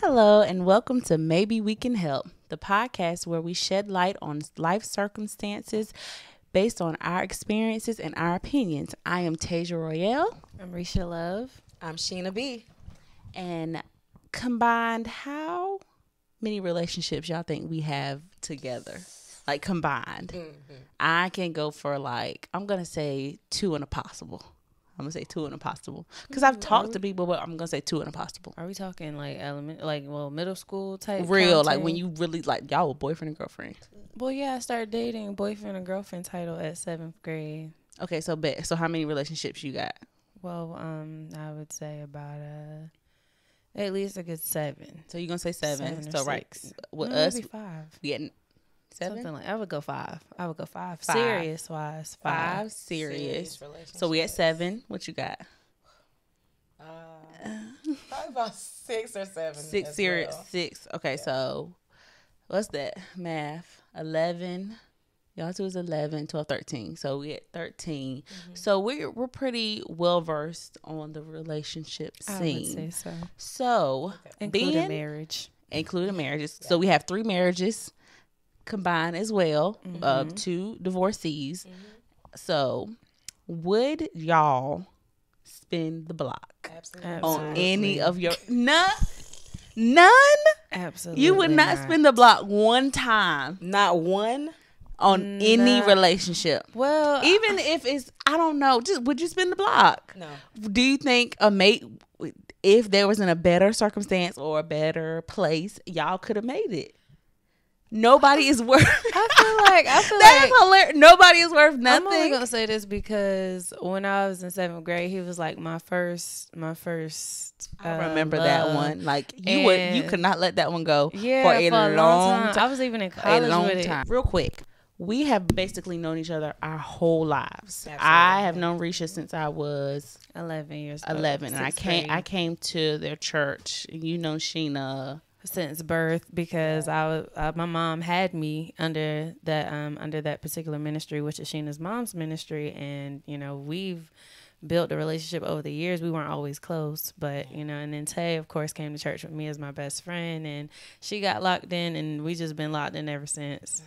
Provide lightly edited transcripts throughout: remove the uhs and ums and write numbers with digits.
Hello, and welcome to Maybe We Can Help, the podcast where we shed light on life circumstances based on our experiences and our opinions. I am Tasia Royale. I'm Risha Love. I'm Sheena B. And combined, how many relationships y'all think we have together? Like combined. I can go for I'm going to say 2 and a possible. I'm going to say 2 and a possible. Because I've talked to people, but I'm going to say 2 and a possible. Are we talking middle school type? Real, content? when you really, y'all were boyfriend and girlfriend. Well, yeah, I started dating boyfriend and girlfriend title at 7th grade. Okay, so how many relationships you got? Well, I would say about at least a good 7. So you're going to say 7. 7 or So 6. right, with No, us, maybe 5. we getting 7? Something like I would go 5. Five. Serious wise, 5. Serious. So we at 7. What you got? Probably about 6 or 7. 6 serious. Well. 6. Okay, yeah. So what's that? Math. 11. Y'all two is 11, 12, 13. So we at 13. Mm-hmm. So we're pretty well versed on the relationship scene. I would say so. So including marriages. Yeah. So we have 3 marriages combined as well, 2 divorcees. So would y'all spin the block? Absolutely. On any of your none? Absolutely. You would not spin the block one time. Not one? On any relationship. Well, even if it's, I don't know, just would you spin the block? No. Do you think a mate, if there was in a better circumstance or a better place, y'all could have made it? Nobody is worth. I feel that's hilarious. Nobody is worth nothing. I'm only gonna say this because when I was in 7th grade, he was like my first. I remember love. that one. Like you could not let that one go for a long time. I was even in college with it. Real quick, we have basically known each other our whole lives. Absolutely. I have known Risha since I was 11 years old. 11, and I came to their church. You know Sheena. Since birth, because my mom had me under that particular ministry, which is Sheena's mom's ministry, and we've built a relationship over the years. We weren't always close, but and then Tay, of course, came to church with me as my best friend, and she got locked in, and we just been locked in ever since.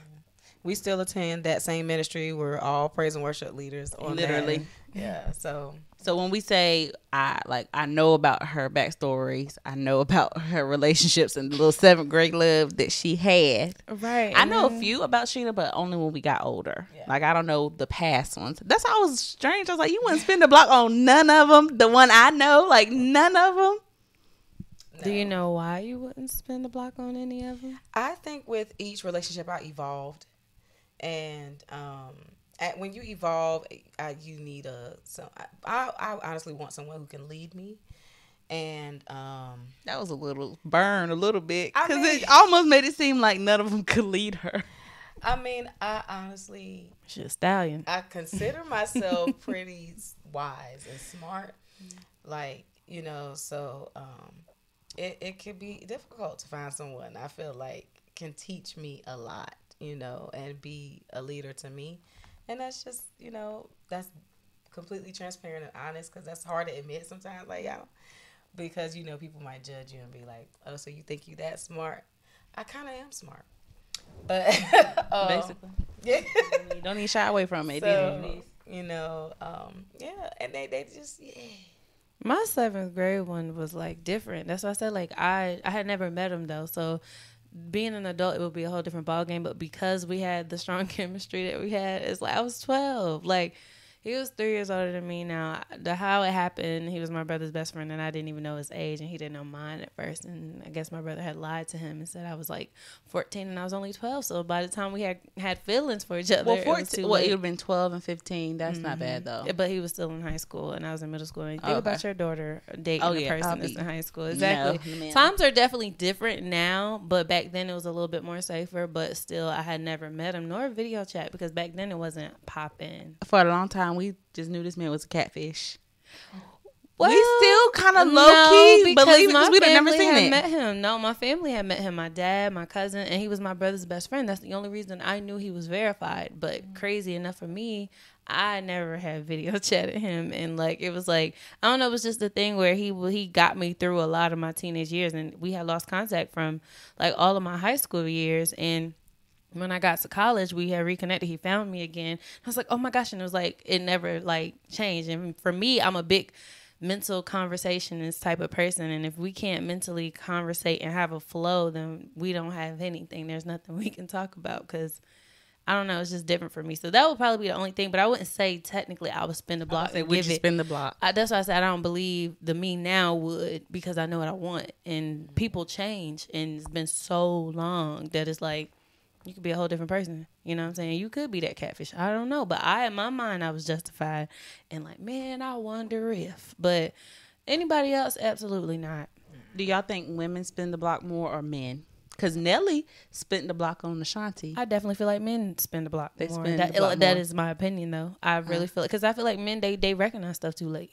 We still attend that same ministry. We're all praise and worship leaders. Literally. Yeah. So when we say I know about her backstories, I know about her relationships and the little 7th grade love that she had. Right. I know a few about Sheena, but only when we got older. Yeah. I don't know the past ones. That's how it was strange. I was like, you wouldn't spin the block on none of them. The one I know, none of them. No. Do you know why you wouldn't spin the block on any of them? I think with each relationship I evolved, and when you evolve, you need I honestly want someone who can lead me, and that was a little bit because it almost made it seem like none of them could lead her. I mean, I honestly, she's a stallion. I consider myself pretty wise and smart, so it can be difficult to find someone I feel like can teach me a lot, and be a leader to me. And that's just, that's completely transparent and honest, because that's hard to admit sometimes, because, people might judge you and be like, oh, so you think you that smart? I kind of am smart. But basically. Yeah. You don't need to shy away from it. So, and they just, My 7th grade one was, different. That's why I said, I had never met him, though, so being an adult, it would be a whole different ballgame. But because we had the strong chemistry that we had, it's I was 12. He was 3 years older than me now. How it happened, he was my brother's best friend, and I didn't even know his age, and he didn't know mine at first. And I guess my brother had lied to him and said I was 14 and I was only 12. So by the time we had feelings for each other, it would have been 12 and 15. That's not bad though. But he was still in high school, and I was in middle school. And think about your daughter dating a person that's in high school. Exactly. No, times are definitely different now, but back then it was a little bit more safer. But still, I had never met him nor video chat, because back then it wasn't popping. For a long time, we just knew this man was a catfish. we still kind of low no, key because believe it my because we'd have never family seen had it. met him. No, my family had met him. My dad, my cousin, and he was my brother's best friend. That's the only reason I knew he was verified. But crazy enough for me, I never had video chatted him, and like it was like I don't know. It was just the thing where he got me through a lot of my teenage years, and we had lost contact from like all of my high school years, and when I got to college, we had reconnected. He found me again. I was like, oh my gosh. And it was like, it never like changed. And for me, I'm a big mental conversationist type of person. And if we can't mentally conversate and have a flow, then we don't have anything. There's nothing we can talk about because I don't know. It's just different for me. So that would probably be the only thing. But I wouldn't say technically I would spin the block. Would you spin the block? That's why I said I don't believe the me now would because I know what I want. And people change. And it's been so long that it's like, you could be a whole different person. You know what I'm saying? You could be that catfish. I don't know. But in my mind, I was justified. And like, man, I wonder if. But anybody else, absolutely not. Do y'all think women spin the block more or men? Because Nelly spent the block on Ashanti. I definitely feel like men spin the block more. That more. is my opinion, though. I really feel it. Because I feel like men, they recognize stuff too late.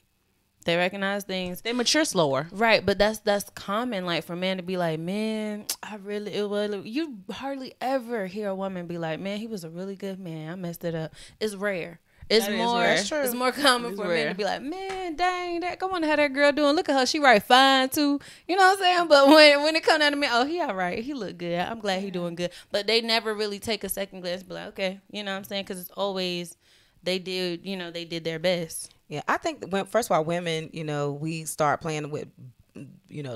They recognize things. They mature slower. Right, but that's common, like, for men to be like, man, you hardly ever hear a woman be like, man, he was a really good man. I messed it up. It's rare. It's more common for men to be like, man, dang, I wonder how that girl doing. Look at her. She right fine, too. You know what I'm saying? But when it come down to me, oh, he all right. He look good. I'm glad he doing good. But they never really take a second glance and be like, okay. You know what I'm saying? Because it's always, they did their best. Yeah, I think first of all, women, we start playing with,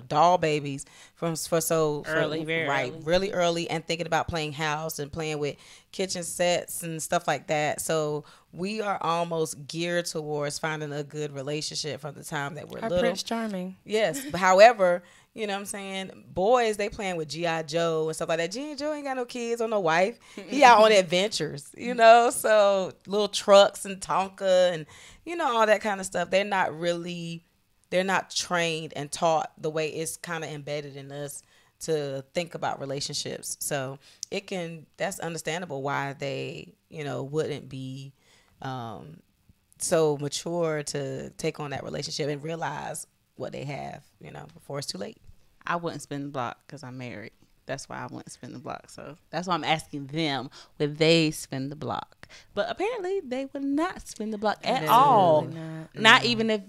doll babies really early, and thinking about playing house and playing with kitchen sets and stuff like that. So we are almost geared towards finding a good relationship from the time that we're little. Prince Charming. Yes, but however, you know what I'm saying? Boys, they playing with G.I. Joe and stuff like that. G.I. Joe ain't got no kids or no wife. He out on adventures, so little trucks and Tonka and, all that kind of stuff. They're not trained and taught the way it's kind of embedded in us to think about relationships. So that's understandable why they, wouldn't be so mature to take on that relationship and realize what they have, before it's too late. I wouldn't spin the block because I'm married. That's why I wouldn't spin the block. So that's why I'm asking them, would they spin the block? But apparently they would not spin the block at all. Not even if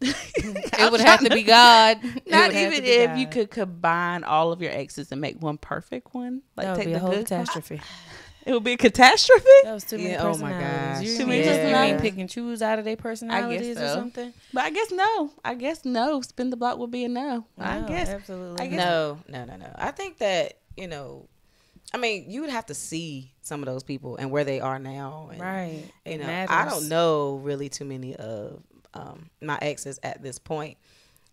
it would have to be God. Not even if you could combine all of your exes and make one perfect one. Like that would take be the a whole good catastrophe. It would be a catastrophe. That was too many Oh my personalities. gosh. You mean pick and choose out of their personalities or something? But I guess no. Spin the block would be a no. I guess absolutely. No. I think that you would have to see some of those people and where they are now. And, right. I don't know really too many of my exes at this point.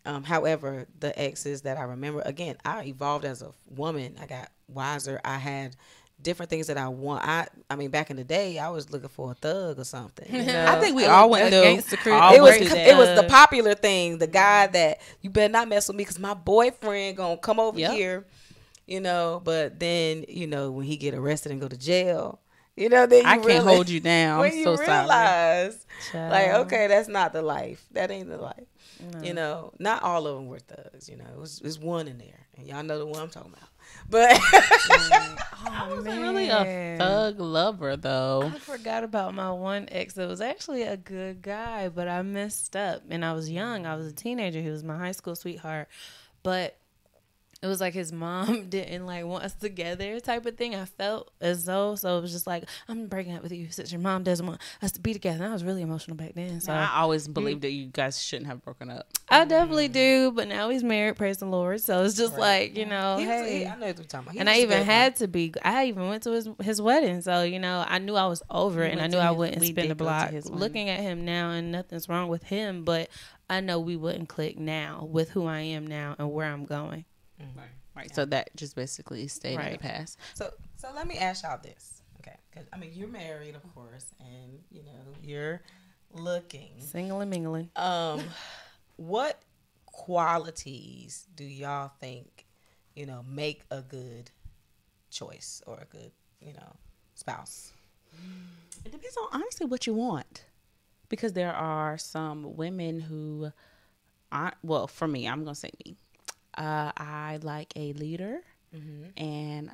However, the exes that I remember, again, I evolved as a woman. I got wiser. I had different things that I want. I mean, back in the day, I was looking for a thug or something. I think we all went through. It was the popular thing. The guy that you better not mess with me because my boyfriend gonna come over here. But then when he get arrested and go to jail, then I can't hold you down. When I'm you so realize, sorry. like, okay, that's not the life. That ain't the life. No. Not all of them were thugs. It's one in there, and y'all know the one I'm talking about. But I wasn't really a thug lover, though. I forgot about my one ex that was actually a good guy, but I messed up. And I was young. I was a teenager. He was my high school sweetheart. But it was like his mom didn't want us together type of thing. I felt as though. So it was just like, I'm breaking up with you since your mom doesn't want us to be together. And I was really emotional back then. So I always believed that you guys shouldn't have broken up. I definitely do. But now he's married, praise the Lord. So it's just hey. I know what you're talking about. I even had to be. I even went to his wedding. So, I knew I was over it. And I knew I wouldn't spin the block. Looking at him now, and nothing's wrong with him. But I know we wouldn't click now with who I am now and where I'm going. Right. So that just basically stayed in the past. So let me ask y'all this, okay? Because you're married, of course, and you're looking single and mingling. What qualities do y'all think make a good choice or a good spouse? It depends on honestly what you want. Because there are some women who aren't, well, for me, I'm going to say me. I like a leader and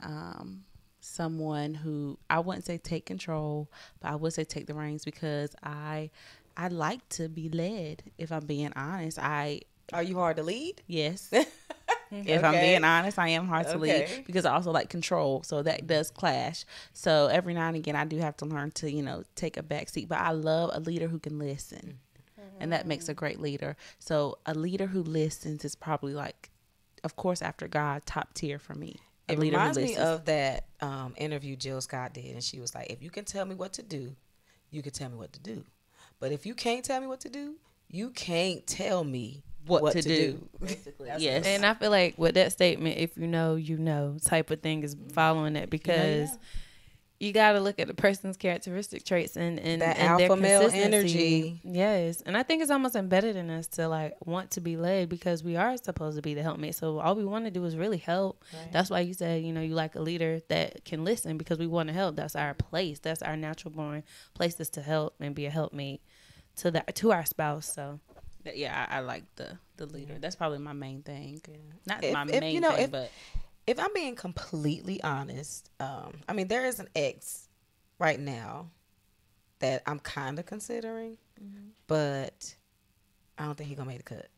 someone who, I wouldn't say take control, but I would say take the reins, because I like to be led, if I'm being honest. Are you hard to lead? Yes. If I'm being honest, I am hard to lead, because I also like control. So that does clash. So every now and again, I do have to learn to, take a back seat. But I love a leader who can listen. And that makes a great leader. So a leader who listens is probably, like, of course, after God, top tier for me. It reminds me of that interview Jill Scott did. And she was like, if you can tell me what to do, you can tell me what to do. But if you can't tell me what to do, you can't tell me what to do. Basically. Yes. And I feel like with that statement, if you know type of thing is following it, because you got to look at the person's characteristic traits and that and alpha their male consistency. energy. Yes. And I think it's almost embedded in us to, like, want to be led, because we are supposed to be the helpmate. So all we want to do is really help. Right. That's why you say, you like a leader that can listen, because we want to help. That's our place. That's our natural born place, is to help and be a helpmate to our spouse. So yeah, I like the leader. That's probably my main thing. Yeah. Not my main thing, but if I'm being completely honest, I mean, there is an ex right now that I'm kind of considering, but I don't think he's gonna make the cut.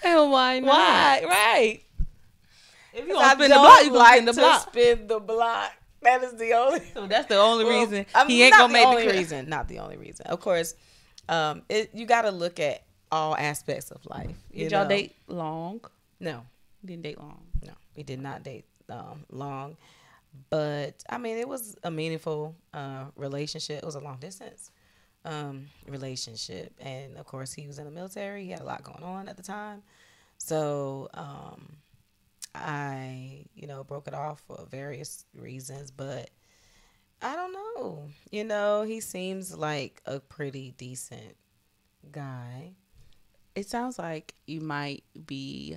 And why not? Why? Right. If you want to spin the block, you gonna spin the block. Spin the block. That is the only. So that's the only reason he ain't gonna make the reason. Not the only reason. Of course, you got to look at all aspects of life. Did y'all date long? No, didn't date long. No, we did not date long. But I mean, it was a meaningful relationship. It was a long distance relationship, and of course, he was in the military. He had a lot going on at the time, so I broke it off for various reasons. But I don't know. He seems like a pretty decent guy. It sounds like you might be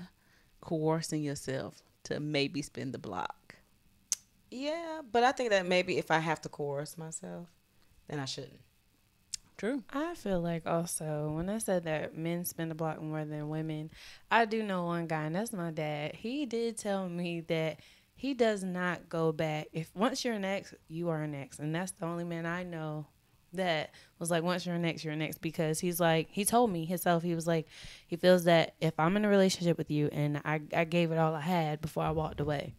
coercing yourself to maybe spin the block. Yeah, but I think that maybe if I have to coerce myself, then I shouldn't. True. I feel like also, when I said that men spin the block more than women, I do know one guy, and that's my dad. He did tell me that he does not go back. If once you're an ex, you are an ex. And that's the only man I know that was like, once you're an ex, you're an ex. Because he's like, he told me himself, he was like, he feels that if I'm in a relationship with you and I gave it all I had before I walked away,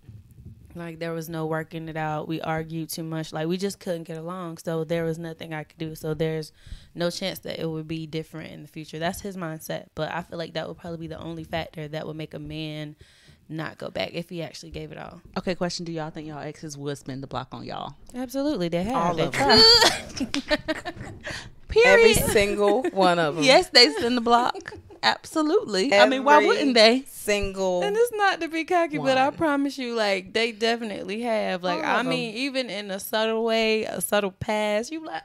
like, there was no working it out. We argued too much. Like, we just couldn't get along. So there was nothing I could do. So there's no chance that it would be different in the future. That's his mindset. But I feel like that would probably be the only factor that would make a man not go back if he actually gave it all. Okay, question. Do y'all think y'all exes would spin the block on y'all? Absolutely. They have. All they of them. Period. Every single one of them. Yes, they spin the block. Absolutely. I mean, why wouldn't they? Single. And it's not to be cocky, one. but I promise you, like, they definitely have. Like, I mean, even in a subtle way, a subtle pass, you like,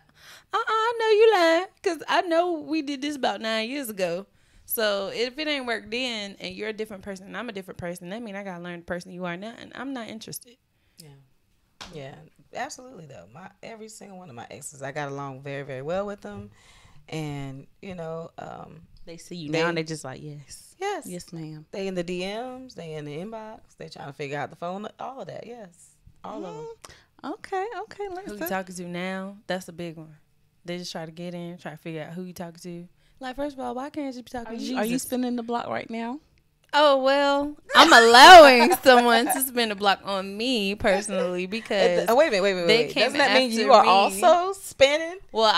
I know you lying, because I know we did this about 9 years ago. So if it ain't worked then, and you're a different person, and I'm a different person, that means I gotta learn the person you are now, and I'm not interested. Yeah, absolutely though. Every single one of my exes, I got along very, very well with them, and they see you now and they just like, yes, ma'am. They in the DMs, they in the inbox, they trying to figure out the phone, all of that. Yes, all of them. Okay. Who you talking to now? That's a big one. They just try to get in, try to figure out who you talking to. Like, first of all, why can't you be talking to Jesus? Are you spinning the block right now? Oh, well, I'm allowing someone to spin the block on me personally, because wait a minute. Doesn't that mean you are also spinning? Well,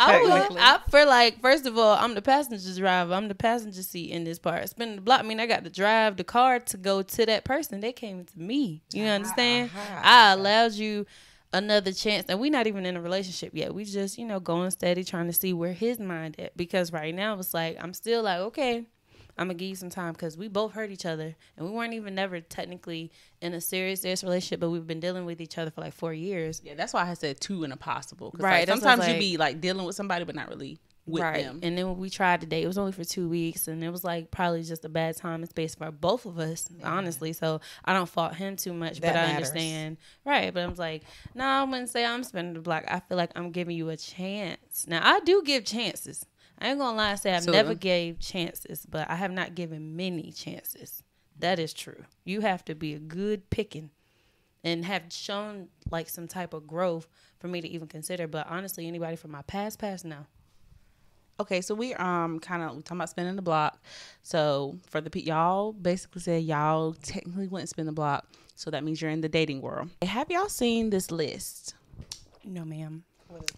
first of all, I'm the passenger driver. I'm the passenger seat in this part. Spinning the block mean I got to drive the car to go to that person. They came to me. You understand? I allowed you another chance, and we're not even in a relationship yet. We just, going steady, trying to see where his mind at, because right now it's like, I'm still like, okay, I'm gonna give you some time, because we both hurt each other, and we weren't even never technically in a serious relationship, but we've been dealing with each other for like 4 years. Yeah, that's why I said two and a possible. Right. Like, sometimes you be like dealing with somebody, but not really with right. them. And then when we tried to date, it was only for 2 weeks, and it was like probably just a bad time and space for both of us, honestly. So I don't fault him too much, but I understand. Right. But I'm like, no, I wouldn't say I'm spinning the block. I feel like I'm giving you a chance. Now, I do give chances. I ain't gonna lie and say I've never gave chances, but I have not given many chances. That is true. You have to be a good picking and have shown like some type of growth for me to even consider. But honestly, anybody from my past, no. Okay, so we we talking about spinning the block. So for the y'all basically said y'all technically wouldn't spin the block, so that means you're in the dating world. Have y'all seen this list? No, ma'am.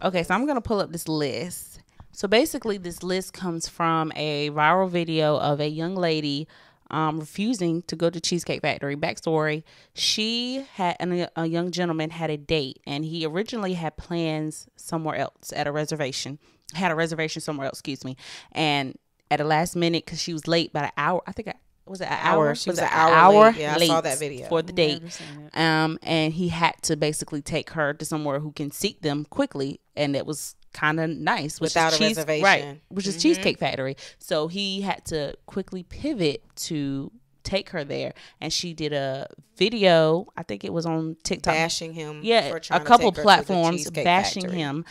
Okay, so I'm gonna pull up this list. So basically, this list comes from a viral video of a young lady refusing to go to Cheesecake Factory. Backstory: she had a young gentleman had a date, and he originally had plans somewhere else at a reservation. Had a reservation somewhere else, excuse me. And at the last minute, because she was late by an hour, I think was it an hour? She was an hour late. Yeah, I saw that video for the date. And he had to basically take her to somewhere who can seat them quickly, and it was kind of nice without a reservation, right? Which is Cheesecake Factory. So he had to quickly pivot to take her there, and she did a video. I think it was on TikTok, bashing him. Yeah, for trying a couple to take platforms her to the bashing Factory. him,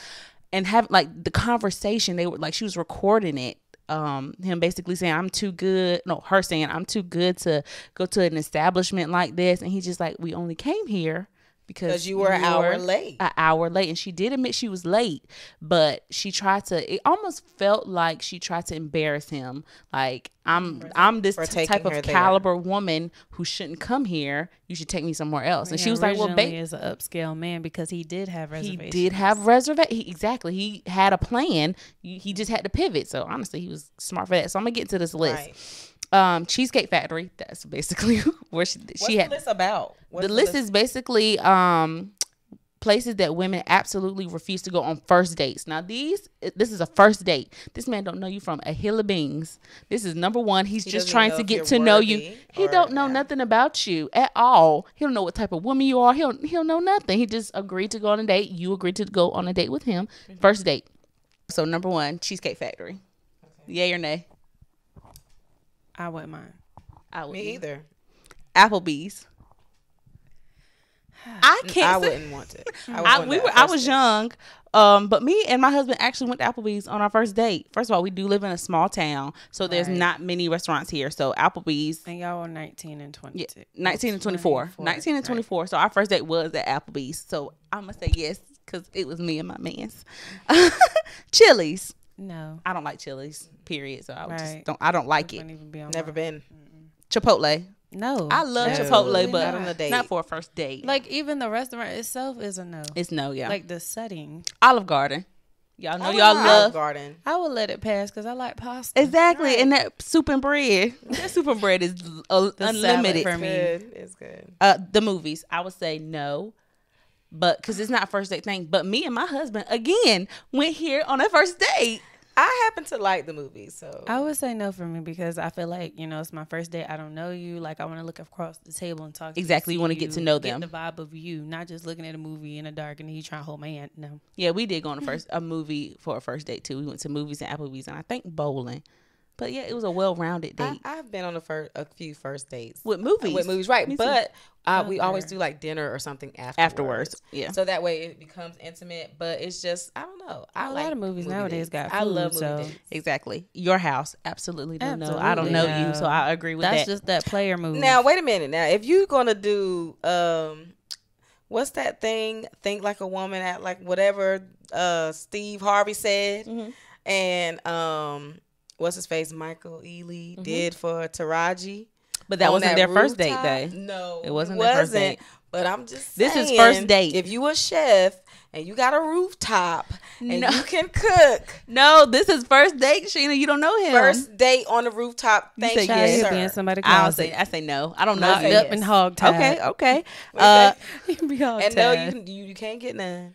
and have like the conversation. They were like she was recording it. Him basically saying I'm too good. No, her saying I'm too good to go to an establishment like this, and he's just like, we only came here because you were an hour late. An hour late. And she did admit she was late, but she tried to, it almost felt like she tried to embarrass him. Like, I'm this type of caliber woman who shouldn't come here. You should take me somewhere else. And she was like, well, babe, is an upscale man because he did have reservations. He did have reservations. Exactly. He had a plan. He just had to pivot. So honestly, he was smart for that. So I'm going to get to this list. Right. Cheesecake Factory. That's basically where she had. What's the list about? The list is basically places that women absolutely refuse to go on first dates. Now this is a first date. This man don't know you from a hill of beans. This is number one. He's just trying to get to know you. He don't know nothing about you at all. He don't know what type of woman you are. He'll know nothing. He just agreed to go on a date. You agreed to go on a date with him. First date. So number one, Cheesecake Factory. Okay. Yay or nay? I wouldn't mind. Me either. Applebee's. I can't. I wouldn't want it. I was young, but me and my husband actually went to Applebee's on our first date. First of all, we do live in a small town, so there's not many restaurants here. So Applebee's. And y'all were 19 and 22. Yeah, 19 and 24. 19 and 24. Right. So our first date was at Applebee's. So I'm gonna say yes because it was me and my man's. Chili's. No, I don't like Chili's. Period. So I don't like it. Never been. Mm-mm. Chipotle. No, I love Chipotle, but not for a first date. Like even the restaurant itself is a no. It's no, yeah. Like the setting. Olive Garden. Y'all know y'all love Olive Garden. I would let it pass because I like pasta. Exactly, right. And that soup and bread. That soup and bread is unlimited for me. It's good. The movies, I would say no, but because it's not a first date thing. But me and my husband again went here on a first date. I happen to like the movie, so I would say no for me because I feel like, it's my first date. I don't know you. Like I want to look across the table and talk. Exactly, you want to get to know them. Get the vibe of you, not just looking at a movie in the dark and then you trying to hold my hand. No. Yeah, we did go on a movie for a first date too. We went to movies and Applebee's and I think bowling. But yeah, it was a well-rounded date. I've been on a few first dates with movies, right? But we always do like dinner or something afterwards. Yeah, so that way it becomes intimate. But it's just I don't know. A lot of movies nowadays got food. I love movie dates. Exactly. Your house, absolutely no. I don't know you, so I agree with that. That's just that player move. Now wait a minute. Now if you're gonna do what's that thing? Think like a woman, act like whatever Steve Harvey said, and what's his face? Michael Ealy did for Taraji. But that wasn't their first date, though. No, it wasn't their first date. But I'm just saying, this is first date. If you a chef and you got a rooftop and you can cook. No, this is first date, Sheena. You don't know him. First date on the rooftop. Thank you, sir. Being somebody I say no. I don't know. Locked up and hog-tied. Okay. You can be hog-tied. And no, you can't get none.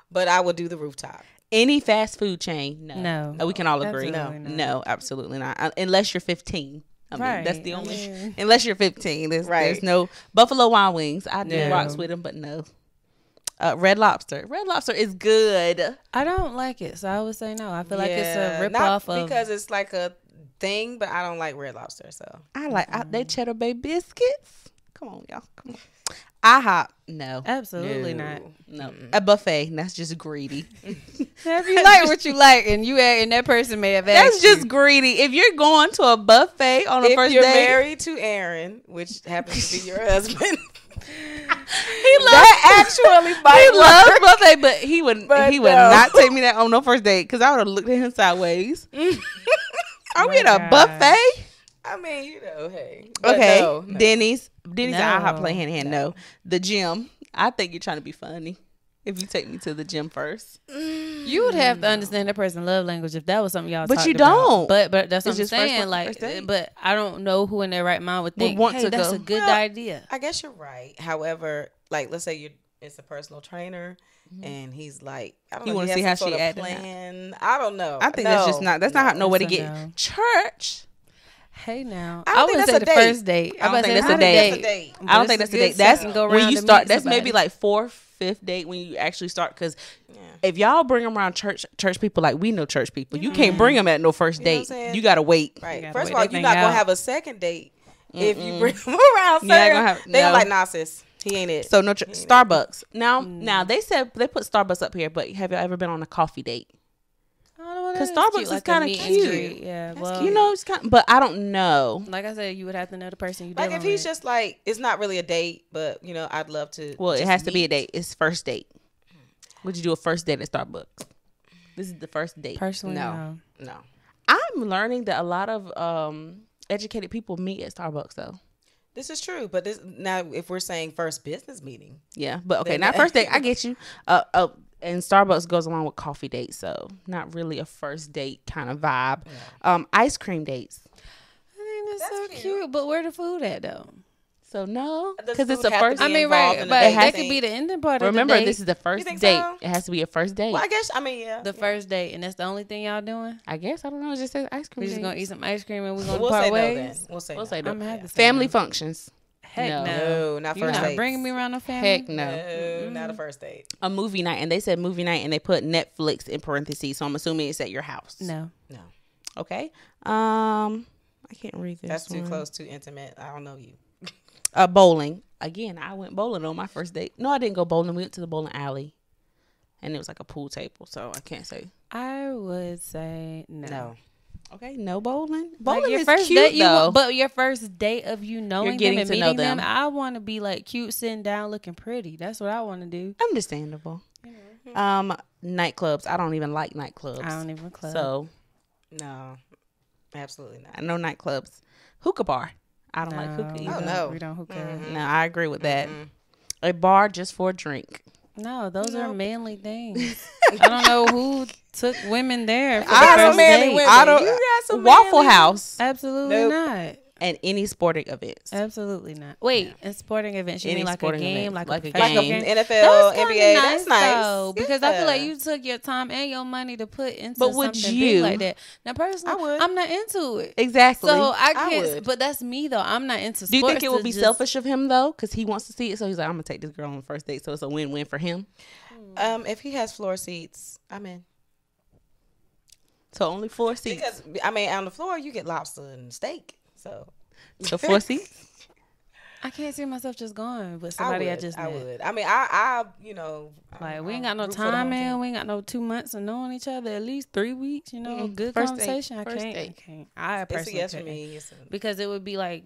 But I will do the rooftop. Any fast food chain? No. We can all agree. No, absolutely not. Unless you're 15. I mean, that's the only. Unless you're 15, there's no Buffalo Wild Wings. I do rocks with them, but no. Red Lobster. Red Lobster is good. I don't like it, so I would say no. I feel like it's a Yeah, rip not off of because it's like a thing, but I don't like Red Lobster. So I like they Cheddar Bay biscuits. Come on, y'all. Come on. IHOP. No. absolutely not. No. A buffet. That's just greedy. If you like what you like, and that person may have That's asked you. just greedy. If you're going to a buffet on a if first you're date, married to Aaron, which happens to be your husband, he loves that actually he might loves work. buffet, but he would But he would no. not take me that on no first date because I would have looked at him sideways. Are we at a God. buffet? I mean, you know, hey. But Okay, no. Denny's and IHOP No. play hand in hand. No, the gym. I think you're trying to be funny. If you take me to the gym first, You would have to understand that person's love language if that was something y'all. But talked you about. don't. But that's It's what I'm just first saying. first date. But I don't know who in their right mind would think, want hey, to that's go. a good Well, idea. I guess you're right. However, like let's say it's a personal trainer, and he's like, I don't You know, wanna he see has how some she sort of acting out. plan. I don't know. I think that's just not. That's not how no way to That's a get no. church. Hey now, I don't think wouldn't that's say a the date. first date. I don't I'm think about to that's say, a how date. the Date. But I don't it's think a that's a good date. That's second go when round you to start. meet That's maybe somebody. like 4th, 5th date when you actually start. Because if y'all bring them around church people, like we know church people, you can't bring them at no first You know what I'm date. saying? You gotta wait. Right. gotta First of wait all, that you're thing not gonna out. have a second date if you bring him around. You're not Sarah. gonna have- They no. like, nah, sis, he ain't it. So no Starbucks. Now they said they put Starbucks up here, but have you ever been on a coffee date? Because Starbucks is kind of cute. Yeah, That's well, You know, it's kind. But I don't know. like I said, you would have to know the person you Like dealing if he's with. just like, it's not really a date, but you know, I'd love to. Well, it just has to be a meet. date. It's first date. Would you do a first date at Starbucks? This is the first date. Personally, No. no. No. I'm learning that a lot of educated people meet at Starbucks though. This is true, but this now if we're saying first business meeting, Yeah, but okay, Then- not first date. I get you. And Starbucks goes along with coffee dates, so not really a first date kind of vibe. Ice cream dates. I think that's so That's cute. cute. But where the food at though? So no, Does because it's food a have to first. be I mean, involved right, in but the that dating? could be the ending part Remember, of the date. this is the first think date. so? It has to be a first date. well, I guess yeah. the first date, and that's the only thing y'all doing. I guess I don't know. It just says ice cream. We just gonna dates. eat some ice cream and we're gonna We'll part say no ways. then. We'll say We'll no. say no. I'm gonna have to say Family no. functions. Heck No. no. No, not You're first not dates. bringing me around no family. Heck no. No, not a first date. A movie night, and they said movie night, and they put Netflix in parentheses. So I'm assuming it's at your house. No. No, Okay. I can't read this. that's too one. close, too intimate. I don't know you. Bowling. Again, I went bowling on my first date. No, I didn't go bowling. We went to the bowling alley, and it was like a pool table. So I can't say. I would say no. No. Okay, no bowling. Like Bowling your is first cute date, though. but your first date of you knowing getting them and to know meeting them, them. I want to be like cute, sitting down, looking pretty. That's what I want to do. Understandable. Nightclubs. I don't even like nightclubs. I don't even club. So No, absolutely not. I know nightclubs. Hookah bar. I don't like hookah we either. Oh, don't- no. we don't hookah. No, I agree with that. A bar just for a drink. No, those are Nope. manly things. I don't know who took women there for I the got first some manly date. women. I don't. You got some Waffle manly- House Absolutely Nope. not. and any sporting events. Absolutely not. Wait, in sporting events, you Any mean like a sporting game, event, like like a a professional game. game? NFL, That's kinda NBA. That's nice. though, because I feel like Yeah. you took your time and your money to put into But would something you? big like that. Now, personally, I would. I'm not into it. Exactly. So I I can't. would. But that's me though. I'm not into. Do you think sports it would to be just- selfish of him though, because he wants to see it? So he's like, I'm gonna take this girl on the first date, so it's a win-win for him. If he has floor seats, I'm in. So only 4 seats. Because I mean, on the floor you get lobster and steak. So So 4 seats. I can't see myself just going with somebody I, just met. would. I mean, I you know, Like we I'll ain't got no root for the time, home man. team. We ain't got no 2 months of knowing each other. At least 3 weeks. You know, Mm-mm. good First date. conversation. First I date. can't. I It's a personally yes for couldn't. me. It's a- Because it would be like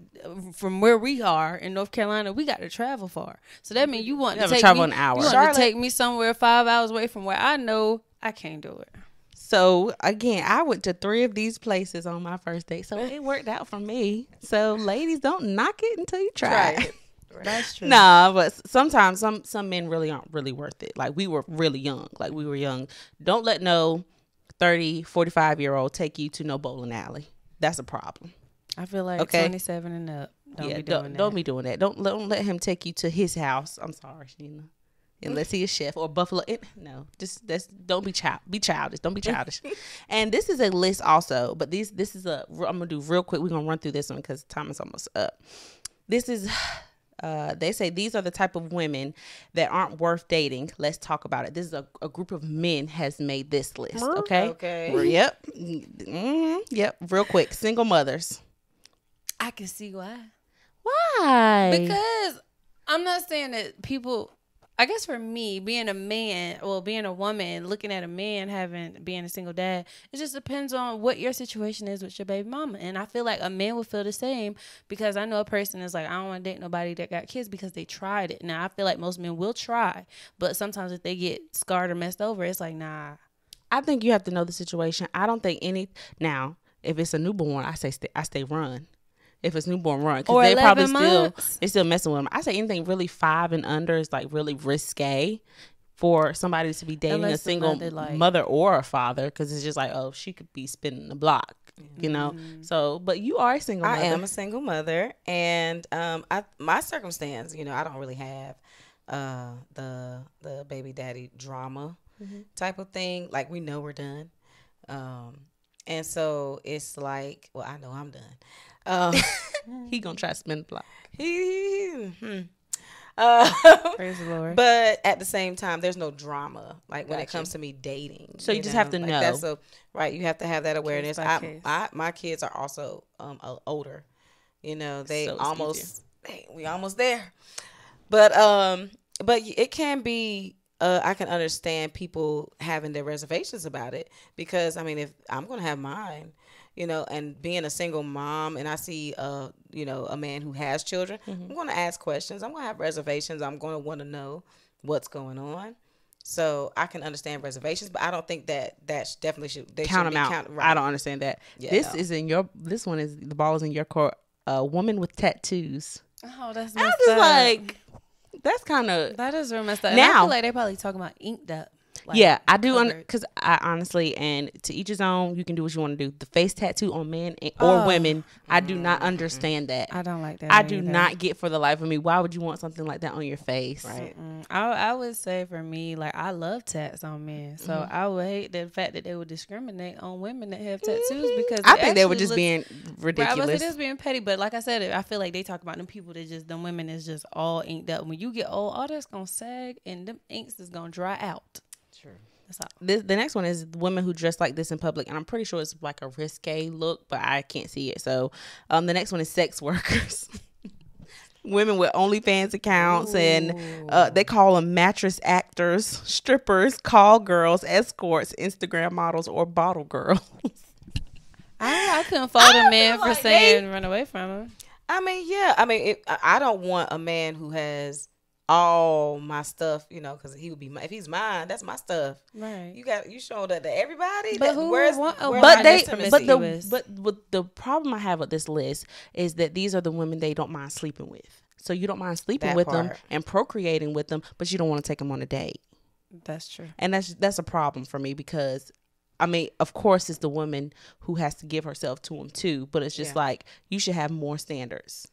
from where we are in North Carolina, we got to travel far. So that means you want You to have to take travel me, an hour. You want Charlotte. to take me somewhere 5 hours away from where I know I can't do it. So again, I went to 3 of these places on my first date, so it worked out for me. So ladies, don't knock it until you try. Try it. That's true. Nah, but sometimes some men really aren't really worth it. Like we were really young. Like we were young. Don't let no 30, 45-year-old take you to no bowling alley. That's a problem. I feel like Okay. 27 and up. Don't be doing that. Don't be doing that. Don't let him take you to his house. I'm sorry, Sheena. Unless he is chef or buffalo. No, don't be be childish. Don't be childish. And this is a list also, but this is I'm gonna do real quick. We're gonna run through this one because time is almost up. This is They say these are the type of women that aren't worth dating. Let's talk about it. This is a group of men has made this list. Okay. Okay. Yep. Yep. Real quick. Single mothers. I can see why. Why? Because I'm not saying that people. I guess for me, being a man, well, being a woman, looking at a man being a single dad, it just depends on what your situation is with your baby mama. And I feel like a man will feel the same because I know a person is like, I don't want to date nobody that got kids because they tried it. Now, I feel like most men will try, but sometimes if they get scarred or messed over, it's like, nah. I think you have to know the situation. I don't think now, if it's a newborn, I stay run. If it's newborn, run, because they probably still messing with them. I say anything really 5 and under is like really risque for somebody to be dating a single mother or a father, because it's just like, oh, she could be spinning the block, you know. So, but you are a single mother. I am a single mother, and my circumstance, you know, I don't really have the baby daddy drama type of thing. Like, we know we're done, and so it's like, well, I know I'm done. He gonna try to spin the block. Praise the Lord. But at the same time, there's no drama like when it comes to me dating. So you just have to know. That's right. You have to have that awareness. My kids are also older. You know, we almost there. But it can be. I can understand people having their reservations about it, because I mean, if I'm gonna have mine, you know, and being a single mom, and I see, you know, a man who has children, I'm going to ask questions. I'm going to have reservations. I'm going to want to know what's going on. So I can understand reservations, but I don't think that definitely should count them out. Right. I don't understand that. Yeah, this one is the ball is in your court. A woman with tattoos. Oh, that's messed up. Like, that's kind of, that is real messed up. Now, and I feel like they probably talking about inked up. Like, yeah, I do, because I honestly, and to each his own, you can do what you want to do. The face tattoo on men or women, I do not understand that. I don't like that. I do not get for the life of me. Why would you want something like that on your face? Right. I would say for me, like, I love tats on men, so I would hate the fact that they would discriminate on women that have tattoos, because I think they were just being ridiculous. Right, I was just being petty, but like I said, I feel like they talk about them people that just, them women is just all inked up. When you get old, all that's gonna sag and them inks is gonna dry out. True. The next one is women who dress like this in public, and I'm pretty sure it's like a risque look, but I can't see it. So the next one is sex workers. Women with OnlyFans accounts. Ooh. And they call them mattress actors, strippers, call girls, escorts, Instagram models, or bottle girls. I couldn't fault a man for saying run away from him. I mean, yeah. I mean, I don't want a man who has all my stuff, you know, because he would be if he's mine, that's my stuff. Right. You showed that to everybody. But the problem I have with this list is that these are the women they don't mind sleeping with. So you don't mind sleeping with them and procreating with them, but you don't want to take them on a date. That's true. And that's a problem for me, because I mean, of course, it's the woman who has to give herself to him too, but it's just like, you should have more standards.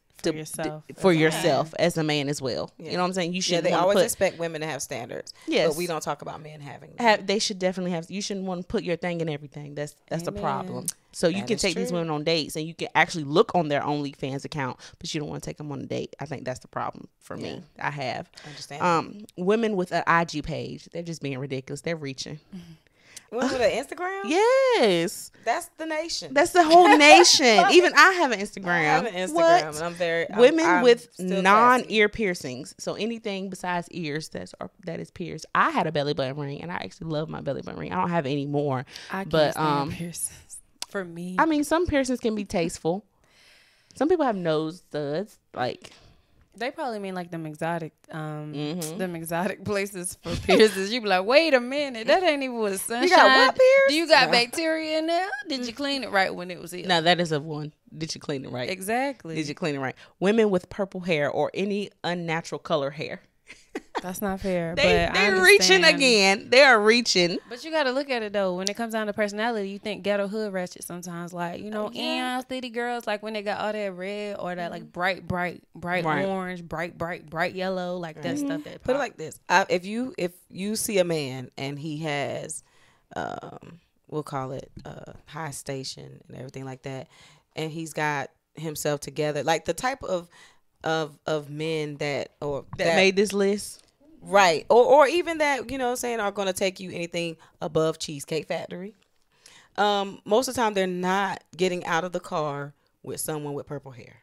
For yourself as a man as well. Yeah. You know what I'm saying? You should. Yeah, they always expect women to have standards. Yes, but we don't talk about men having them. They should definitely have. You shouldn't want to put your thing in everything. That's the problem. So you can take these women on dates, and you can actually look on their OnlyFans account, but you don't want to take them on a date. I think that's the problem for me. I understand. Women with an IG page, they're just being ridiculous. They're reaching. Women with an Instagram? Yes. That's the nation. That's the whole nation. Even I have an Instagram. I have an Instagram, and I'm very... Women with non-ear piercings. So anything besides ears that is pierced. I had a belly button ring, and I actually love my belly button ring. I don't have any more. I can't stand piercings. For me. I mean, some piercings can be tasteful. Some people have nose studs. Like... They probably mean like them exotic places for piercings. You be like, wait a minute, that ain't even with sunshine. You got what pierced? Do you got bacteria in there? Did you clean it right when it was ill? No, that is a one. Did you clean it right? Exactly. Did you clean it right? Women with purple hair or any unnatural color hair. That's not fair. They're reaching again. They are reaching. But you got to look at it though. When it comes down to personality, you think ghetto hood ratchet sometimes. Like, you know, city girls, like when they got all that red or that like bright orange, bright yellow, like that stuff. That put it like this: if you see a man and he has, we'll call it high station and everything like that, and he's got himself together, like the type of of men that made this list. Right. Or even that, saying are going to take you anything above Cheesecake Factory. Most of the time they're not getting out of the car with someone with purple hair.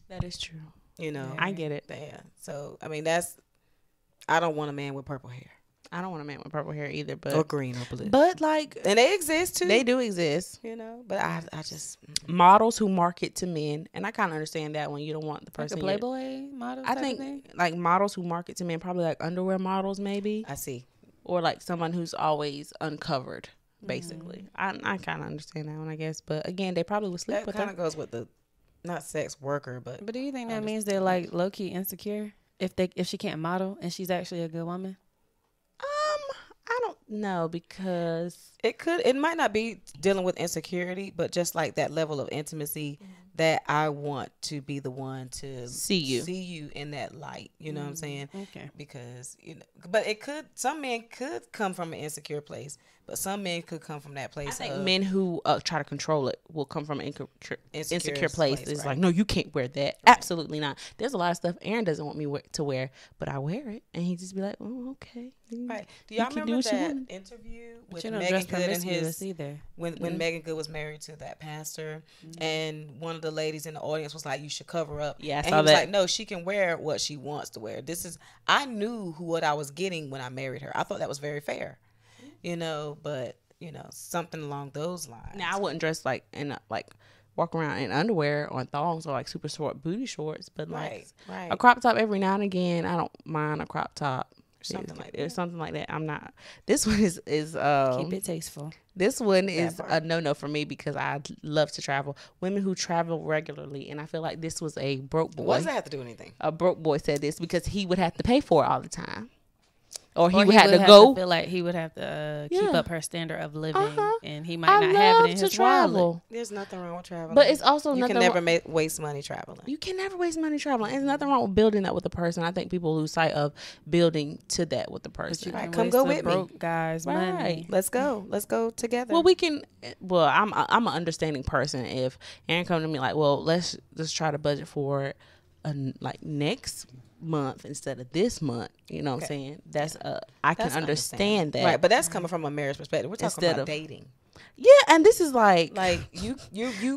That is true. I get it. Yeah. So, I mean, I don't want a man with purple hair. I don't want a man with purple hair either, but or green or blue. But like, and they exist too. They do exist, But I just models who market to men, and I kind of understand that when you don't want the person. Like a Playboy model. I think like models who market to men, probably like underwear models, maybe. I see, or like someone who's always uncovered, basically. I kind of understand that one, I guess. But again, they probably would sleep with her. That kind of goes with the not sex worker, but. But do you think that means they're like low key insecure if she can't model and she's actually a good woman? I don't know, because it might not be dealing with insecurity, but just like that level of intimacy that I want to be the one to see you in that light. You know what I'm saying? Okay. Because but some men could come from an insecure place, but some men could come from that place. I think men who try to control it will come from an insecure place. It's like, no, you can't wear that. Right. Absolutely not. There's a lot of stuff Aaron doesn't want me to wear, but I wear it, and he just be like, oh, okay. Right. Do y'all remember that interview with Megan Good and his when Megan Good was married to that pastor, and one of the ladies in the audience was like, you should cover up. Yeah, and he was like, no, she can wear what she wants to wear. I knew what I was getting when I married her. I thought that was very fair. But something along those lines. Now I wouldn't dress like walk around in underwear or thongs or like super short booty shorts, but like a crop top every now and again. I don't mind a crop top. Something like that. I'm not. This one is keep it tasteful. This one is a no for me because I love to travel. Women who travel regularly, and I feel like this was a broke boy. What does that have to do with anything? A broke boy said this because he would have to pay for it all the time. Or he would have to go. Feel like he would have to keep up her standard of living, and he might not have it in his wallet. There's nothing wrong with traveling, but it's also you can never waste money traveling. You can never waste money traveling. There's nothing wrong with building that with a person. I think people lose sight of building to that with the person. Right, come go with me, guys. Money. Let's go together. Well, we can. Well, I'm an understanding person. If Aaron come to me like, well, let's just try to budget for it, like next month instead of this month, you know what I'm saying? That's I can understand that, right? But that's coming from a marriage perspective. We're talking about dating. Yeah, and this is like you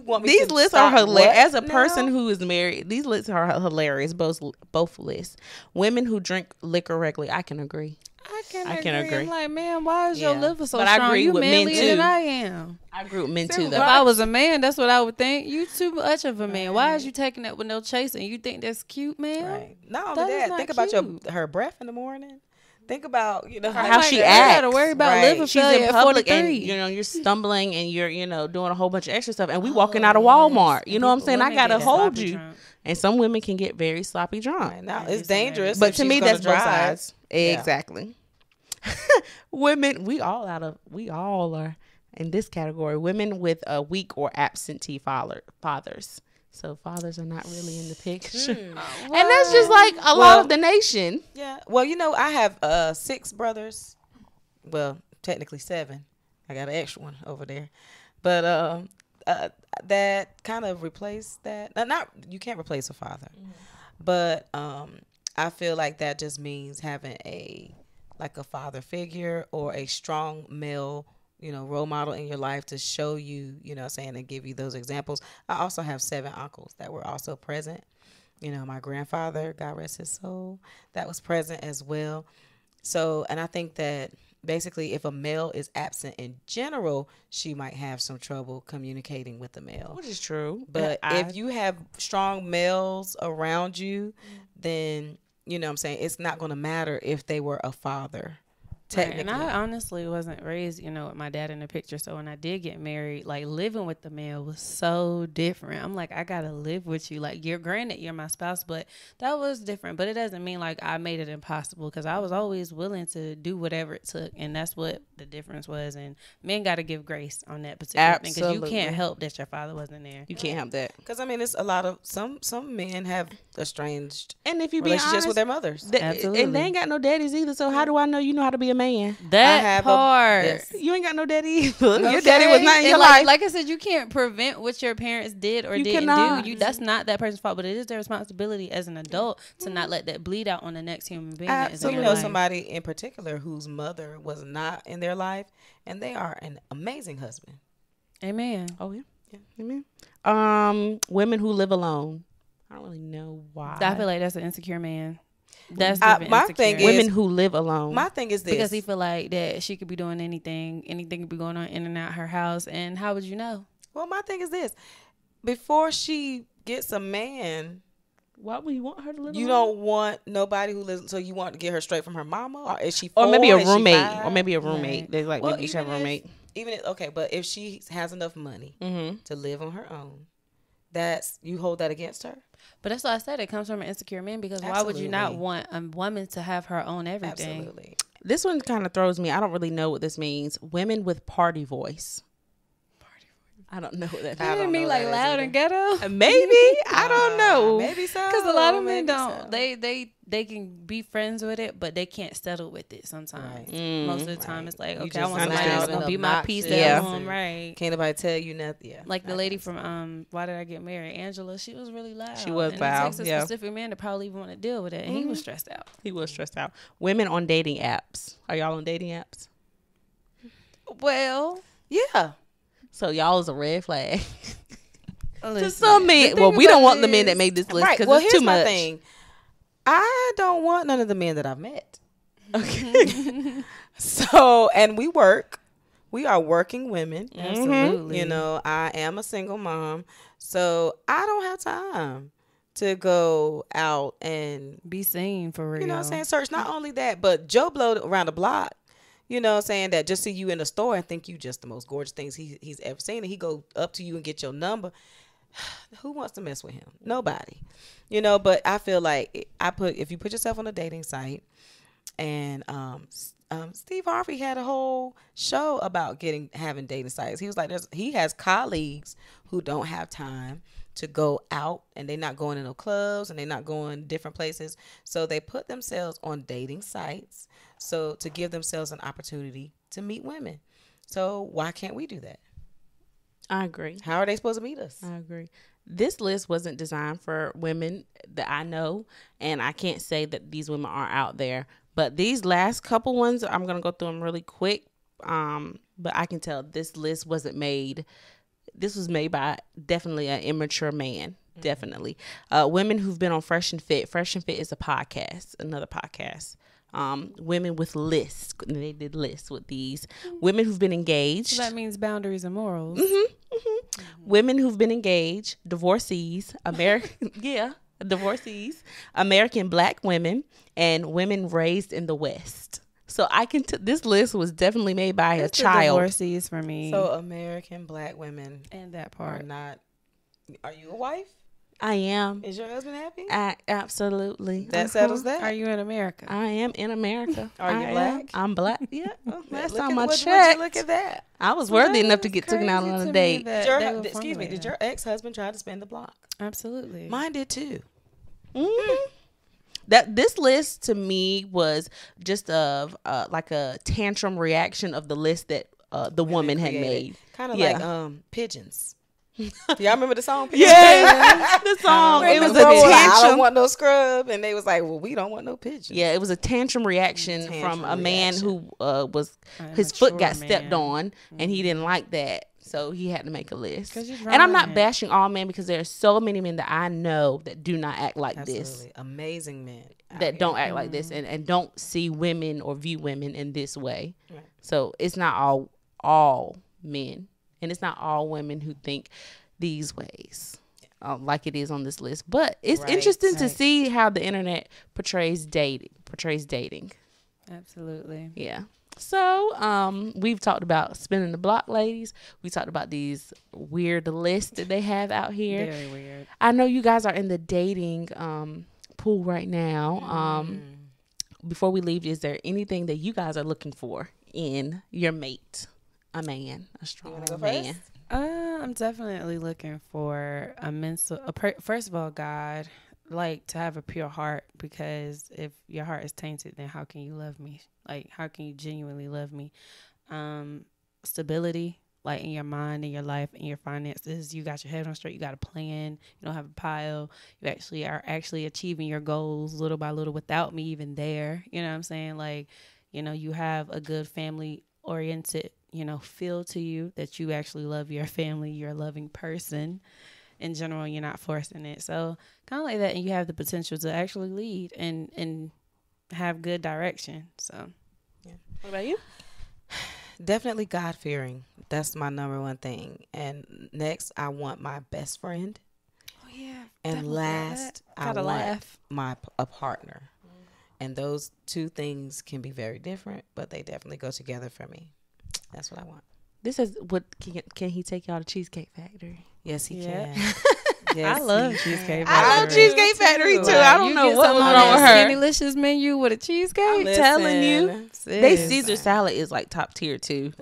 want me. These to lists are hilarious. As a person who is married, these lists are hilarious. Both lists. Women who drink liquor regularly, I can agree. I can agree. I'm like, man, why is your liver so strong? I agree with men too. Than I am. I agree with men too. Though. If I was a man, that's what I would think. You too much of a man. Why is you taking that with no chasing? You think that's cute, man? Right. Not only that, think about her breath in the morning. Think about how she acts. You gotta worry about liver She's failure in public at 43. and you're stumbling and you're doing a whole bunch of extra stuff, and we walking out of Walmart. You know what I'm saying? I gotta hold you. Drunk. And some women can get very sloppy drunk. Right. Now it's dangerous, but to me that's both sides. Yeah. Exactly. Women, we all are in this category. Women with weak or absentee fathers. So fathers are not really in the picture. And that's just like a lot of the nation. Yeah. Well, I have 6 brothers. Well, technically 7. I got an extra one over there. But that kind of replaced that. You can't replace a father. But I feel like that just means having a father figure or a strong male, role model in your life to show you, and give you those examples. I also have 7 uncles that were also present. My grandfather, God rest his soul, that was present as well. So, and I think that basically if a male is absent in general, she might have some trouble communicating with the male. Which is true. But if you have strong males around you, then you know what I'm saying, it's not going to matter if they were a father. Technically. Right. And I honestly wasn't raised, with my dad in the picture. So when I did get married, living with the male was so different. I'm like, I got to live with you. Granted, you're my spouse, but that was different. But it doesn't mean I made it impossible, because I was always willing to do whatever it took. And that's what the difference was. And men got to give grace on that particular thing, because you can't help that your father wasn't there. You can't help that. Because, it's a lot of, some men have estranged and if you be relationships honest, with their mothers. Absolutely. And they ain't got no daddies either. So how do I know you know how to be a man man. That part. Yes. You ain't got no daddy either. Your Okay? daddy was not in And your like, life. Like I said, you can't prevent what your parents did or You didn't cannot. do. That's not that person's fault, but it is their responsibility as an adult to not let that bleed out on the next human being. That is So in you their know life. somebody in particular whose mother was not in their life, and they are an amazing husband. Amen. Oh yeah. Amen. Women who live alone. I don't really know why. I feel like that's an insecure man. That's My insecure. thing is- women who live alone. My thing is this. Because he feel like that she could be doing anything could be going on in and out her house, and how would you know? Well, my thing is this. Before she gets a man, why would you want her to live you alone? don't want nobody who lives. So you want to get her straight from her mama, or is she? Or maybe a 4? Is she roommate. 5? Or maybe a roommate. Right. They like Well, maybe you should have a roommate. Okay, but if she has enough money Mm-hmm. to live on her own, that's you hold that against her. But that's why I said it comes from an insecure man, because why would you not Absolutely. want a woman to have her own everything? Absolutely. This one kind of throws me. I don't really know what this means. Women with party voice. I don't know what that I means. don't You mean know like that loud either. and ghetto? Maybe. I don't know. Maybe so. Because a lot of men maybe don't. so. They can be friends with it, but they can't settle with it sometimes. Right. Most of the time, Right. it's like, You okay, I just want somebody understand that's gonna and be my peace obnoxious at Yeah. home, right? Can't nobody tell you nothing. Yeah. Like the that lady kind of from Why Did I Get Married? Angela, she was really loud. She was and loud, It takes a yeah. specific man to probably even want to deal with it, and he was stressed out. He was stressed out. Women on dating apps. Are y'all on dating apps? Well, Yeah. So y'all is a red flag. To listen, some men. the Well, thing we don't about want it the men that is- made this list Right. because Well, it's here's too my much. thing. I don't want none of the men that I've met. Okay. So, and we work. We are working women. Absolutely. You know, I am a single mom. So I don't have time to go out and, Be seen for real. you know what I'm saying, search. Not only that, but Joe Blow around the block, you know what I'm saying, that just see you in the store and think you just the most gorgeous things he's ever seen. And he go up to you and get your number. Who wants to mess with him? Nobody. You know, but I feel like if you put yourself on a dating site, and Steve Harvey had a whole show about having dating sites. He was like, he has colleagues who don't have time to go out, and they're not going to no clubs, and they're not going different places. So they put themselves on dating sites so to give themselves an opportunity to meet women. So why can't we do that? I agree. How are they supposed to meet us? I agree. This list wasn't designed for women that I know, and I can't say that these women are out there. But these last couple ones, I'm going to go through them really quick. But I can tell this list wasn't made. This was made by definitely an immature man. Definitely. Women who've been on Fresh and Fit. Fresh and Fit is a podcast, another podcast. Women with lists. They did lists with these. Women who've been engaged. So that means boundaries and morals. Women who've been engaged, divorcees, divorcees, American Black women, and women raised in the West. So this list was definitely made by a It's the child. divorcees for me. So American Black women and that are part. not. Are you a wife? I am. Is your husband happy? Absolutely. That settles that. Are you in America? I am in America. Are you I am. black? I'm black. Yeah. Last Look time at- I would checked, you look at that. I was So worthy that enough to is get taken out crazy on to a me date. that Did they your, would excuse me, formulate did that. your ex-husband try to spin the block? Absolutely. Mine did too. Mhm. That this list to me was just like a tantrum reaction of the list that the woman had made. Kind of Yeah. like pigeons. Y'all remember the song? Pigeons? Yeah, the song. When It was the a girl was like, I don't tantrum. want no scrub, and they was like, well, we don't want no pigeons. Yeah, it was a tantrum reaction Tantrum from a man reaction. who was A his foot mature got stepped man. on, and he didn't like that, so he had to make a list. 'Cause you're And I'm not drunk. bashing all men because there are so many men that I know that do not act like this. Absolutely. Amazing men. out That here. don't act like this and don't see women or view women in this way. Right. So it's not all men, and it's not all women who think these ways like it is on this list. But it's Right, interesting to right. see how the internet portrays dating. Absolutely. Yeah. So we've talked about spinning the block, ladies. We talked about these weird lists that they have out here. Very weird. I know you guys are in the dating pool right now. Before we leave, is there anything that you guys are looking for in your mate? A man, a strong wanna go man. first? I'm definitely looking for first of all, God, like to have a pure heart, because if your heart is tainted, then how can you love me? Like, how can you genuinely love me? Stability, like in your mind, in your life, in your finances. You got your head on straight. You got a plan. You don't have a pile. You actually are achieving your goals little by little without me even there. You know what I'm saying? Like, you have a good family oriented, feel to you, that you actually love your family. You're a loving person in general. You're not forcing it. So kind of like that. And you have the potential to actually lead and have good direction. So yeah. What about you? Definitely God-fearing. That's my number one thing. And next, I want my best friend. Oh, yeah. And last, I want a partner. And those two things can be very different, but they definitely go together for me. That's what I want. This is what can he take y'all to Cheesecake Factory? Yes, he can. Yes, I love Cheesecake Factory. I love Cheesecake Factory too. I don't know what was wrong with her. Skinny-licious menu with a cheesecake. I'm telling you, they Caesar salad is like top tier too.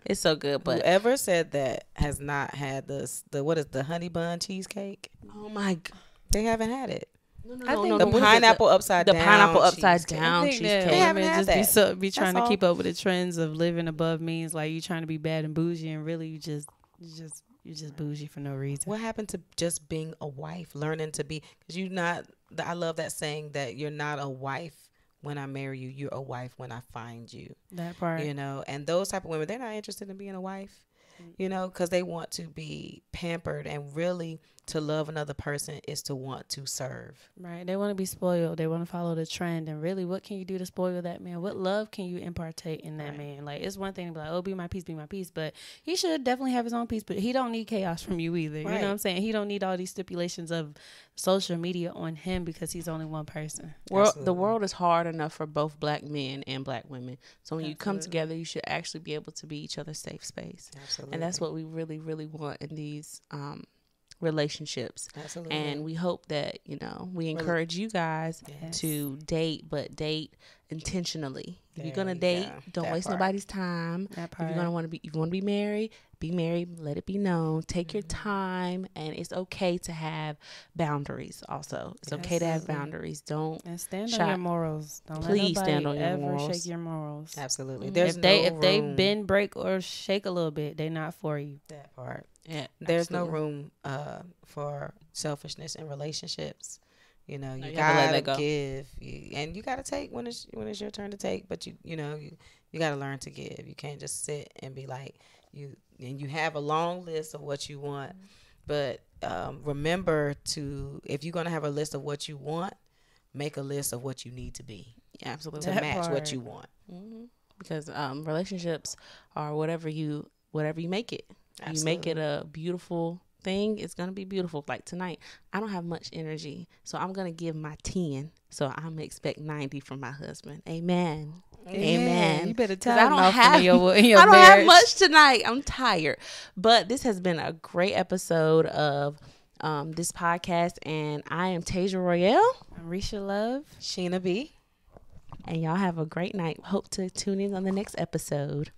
It's so good. But whoever said that has not had the honey bun cheesecake. Oh my god, they haven't had it. No, the pineapple upside down. The pineapple upside down cheesecake. They haven't had that. Be trying to keep up with the trends of living above means, like you trying to be bad and bougie, and really you just bougie for no reason. What happened to just being a wife, learning to be? Because you're not. I love that saying that you're not a wife when I marry you. You're a wife when I find you. That part. And those type of women, they're not interested in being a wife. Because they want to be pampered, and really to love another person is to want to serve. Right. They want to be spoiled. They want to follow the trend. And really, what can you do to spoil that man? What love can you impartate in that man? Like, it's one thing to be like, oh, be my peace. But he should definitely have his own peace. But he don't need chaos from you either. Right. You know what I'm saying? He don't need all these stipulations of social media on him because he's only one person. The world is hard enough for both black men and black women. So when you come together, you should actually be able to be each other's safe space. Absolutely. And that's what we really, really want in these relationships. Absolutely. And we hope that, we encourage you guys to date, but date intentionally. If you're going to date, don't waste nobody's time. If you're going to want to be married, let it be known. Take your time, and it's okay to have boundaries also. It's okay to have boundaries. Don't stand on your morals. Don't please let stand on your ever morals. shake your morals. Absolutely. If they bend, break, or shake a little bit, they're not for you. That part. Yeah, there's no room for selfishness in relationships. You gotta give, and you gotta take when it's your turn to take. But you gotta learn to give. You can't just sit and be like you have a long list of what you want. But remember if you're gonna have a list of what you want, make a list of what you need to be. Yeah, absolutely. To match what you want. Mm-hmm. Because relationships are whatever you make it. Absolutely. You make it a beautiful thing, it's going to be beautiful. Like tonight, I don't have much energy, so I'm going to give my 10. So I'm going to expect 90 from my husband. Amen. Amen. You better tell I don't have much tonight. I'm tired. But this has been a great episode of this podcast, and I am Tasia Royale. I'm Risha Love. Sheena B. And y'all have a great night. Hope to tune in on the next episode.